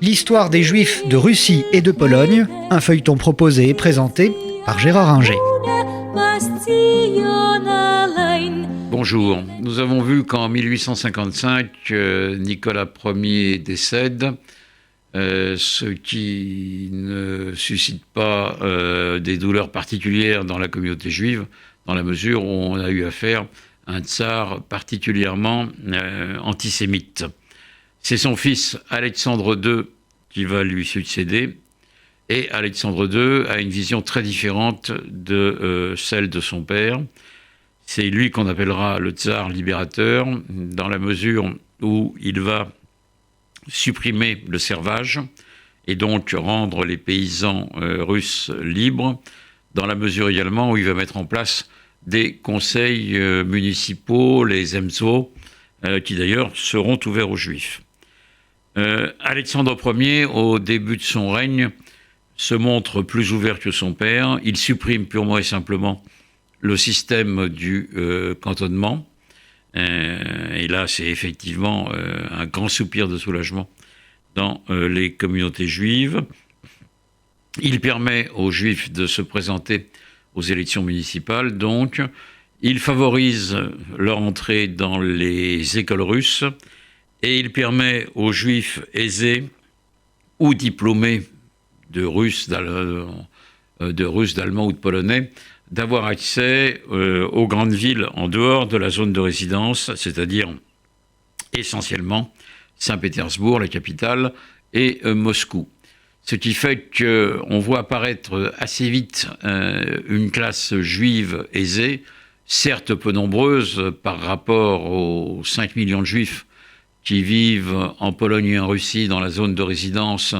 L'histoire des Juifs de Russie et de Pologne, un feuilleton proposé et présenté par Gérard Inger. Bonjour, nous avons vu qu'en 1855, Nicolas Ier décède, ce qui ne suscite pas des douleurs particulières dans la communauté juive, dans la mesure où on a eu affaire à un tsar particulièrement antisémite. C'est son fils Alexandre II qui va lui succéder, et Alexandre II a une vision très différente de celle de son père. C'est lui qu'on appellera le tsar libérateur, dans la mesure où il va supprimer le servage et donc rendre les paysans russes libres, dans la mesure également où il va mettre en place des conseils municipaux, les zemstvos, qui d'ailleurs seront ouverts aux Juifs. Alexandre Ier, au début de son règne, se montre plus ouvert que son père. Il supprime purement et simplement le système du cantonnement. Et là, c'est effectivement un grand soupir de soulagement dans les communautés juives. Il permet aux Juifs de se présenter aux élections municipales, donc il favorise leur entrée dans les écoles russes et il permet aux Juifs aisés ou diplômés de Russes, d'Allemands ou de Polonais d'avoir accès aux grandes villes en dehors de la zone de résidence, c'est-à-dire essentiellement Saint-Pétersbourg, la capitale, et Moscou. Ce qui fait qu'on voit apparaître assez vite une classe juive aisée, certes peu nombreuse par rapport aux 5 millions de juifs qui vivent en Pologne et en Russie dans la zone de résidence.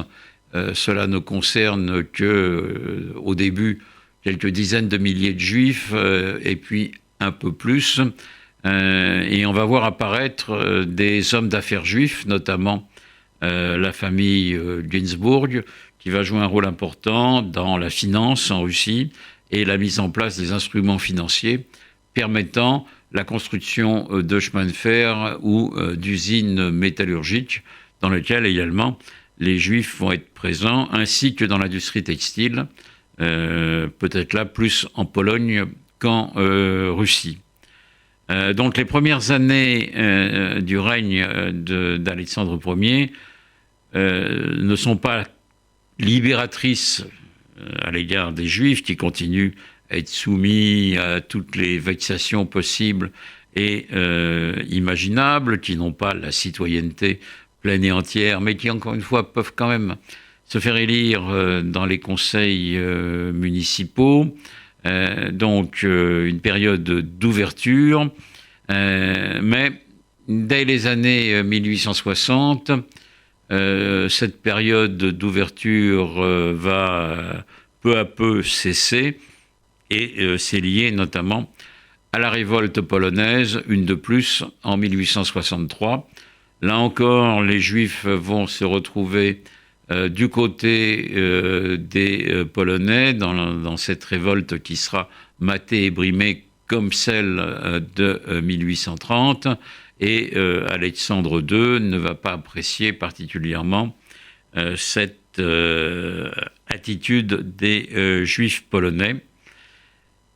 Cela ne concerne qu'au début quelques dizaines de milliers de juifs et puis un peu plus. Et on va voir apparaître des hommes d'affaires juifs, notamment la famille Ginsburg, qui va jouer un rôle important dans la finance en Russie et la mise en place des instruments financiers permettant la construction de chemins de fer ou d'usines métallurgiques dans lesquelles également les Juifs vont être présents, ainsi que dans l'industrie textile, peut-être là plus en Pologne qu'en Russie. Donc les premières années du règne d'Alexandre Ier ne sont pas libératrices à l'égard des Juifs qui continuent à être soumis à toutes les vexations possibles et imaginables, qui n'ont pas la citoyenneté pleine et entière, mais qui, encore une fois, peuvent quand même se faire élire dans les conseils municipaux. Donc, une période d'ouverture. Mais dès les années 1860, cette période d'ouverture va peu à peu cesser. Et c'est lié notamment à la révolte polonaise, une de plus, en 1863. Là encore, les Juifs vont se retrouver du côté des Polonais dans cette révolte qui sera matée et brimée comme celle de 1830. Et Alexandre II ne va pas apprécier particulièrement cette attitude des Juifs polonais.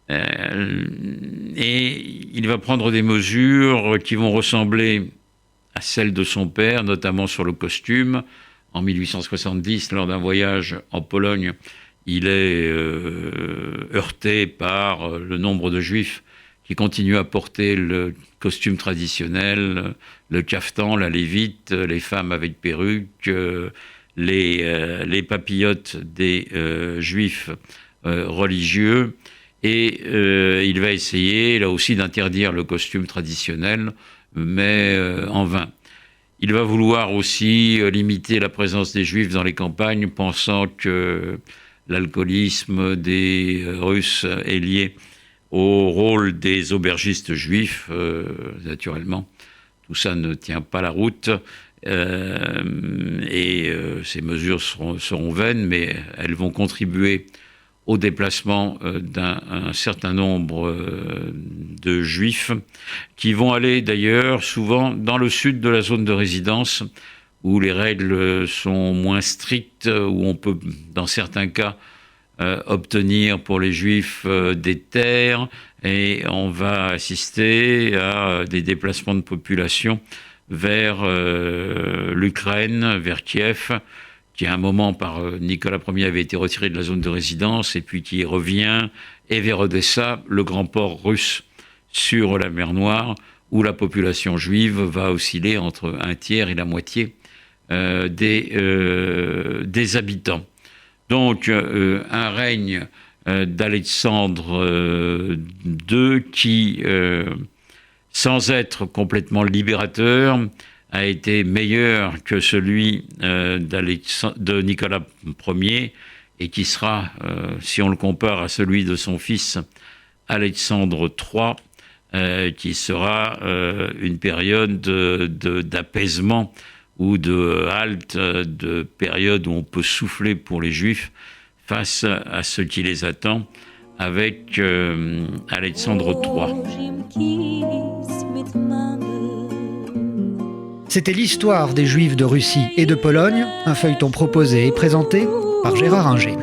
Et il va prendre des mesures qui vont ressembler à celles de son père, notamment sur le costume. En 1870, lors d'un voyage en Pologne, il est heurté par le nombre de Juifs qui continuent à porter le costume traditionnel, le kaftan, la lévite, les femmes avec perruque, les papillotes des Juifs religieux. Et il va essayer, là aussi, d'interdire le costume traditionnel, mais en vain. Il va vouloir aussi limiter la présence des Juifs dans les campagnes, pensant que l'alcoolisme des Russes est lié au rôle des aubergistes juifs. Naturellement, tout ça ne tient pas la route. Ces mesures seront vaines, mais elles vont contribuer au déplacement d'un certain nombre de Juifs qui vont aller d'ailleurs souvent dans le sud de la zone de résidence où les règles sont moins strictes, où on peut, dans certains cas, obtenir pour les Juifs des terres, et on va assister à des déplacements de population vers l'Ukraine, vers Kiev, qui à un moment par Nicolas Ier avait été retiré de la zone de résidence, et puis qui revient, et vers Odessa, le grand port russe sur la mer Noire, où la population juive va osciller entre un tiers et la moitié des habitants. Donc un règne d'Alexandre II qui, sans être complètement libérateur, a été meilleur que celui de Nicolas Ier, et qui sera, si on le compare à celui de son fils Alexandre III, qui sera une période d'apaisement ou de halte, de période où on peut souffler pour les Juifs face à ce qui les attend avec Alexandre III. C'était l'histoire des Juifs de Russie et de Pologne, un feuilleton proposé et présenté par Gérard Inger.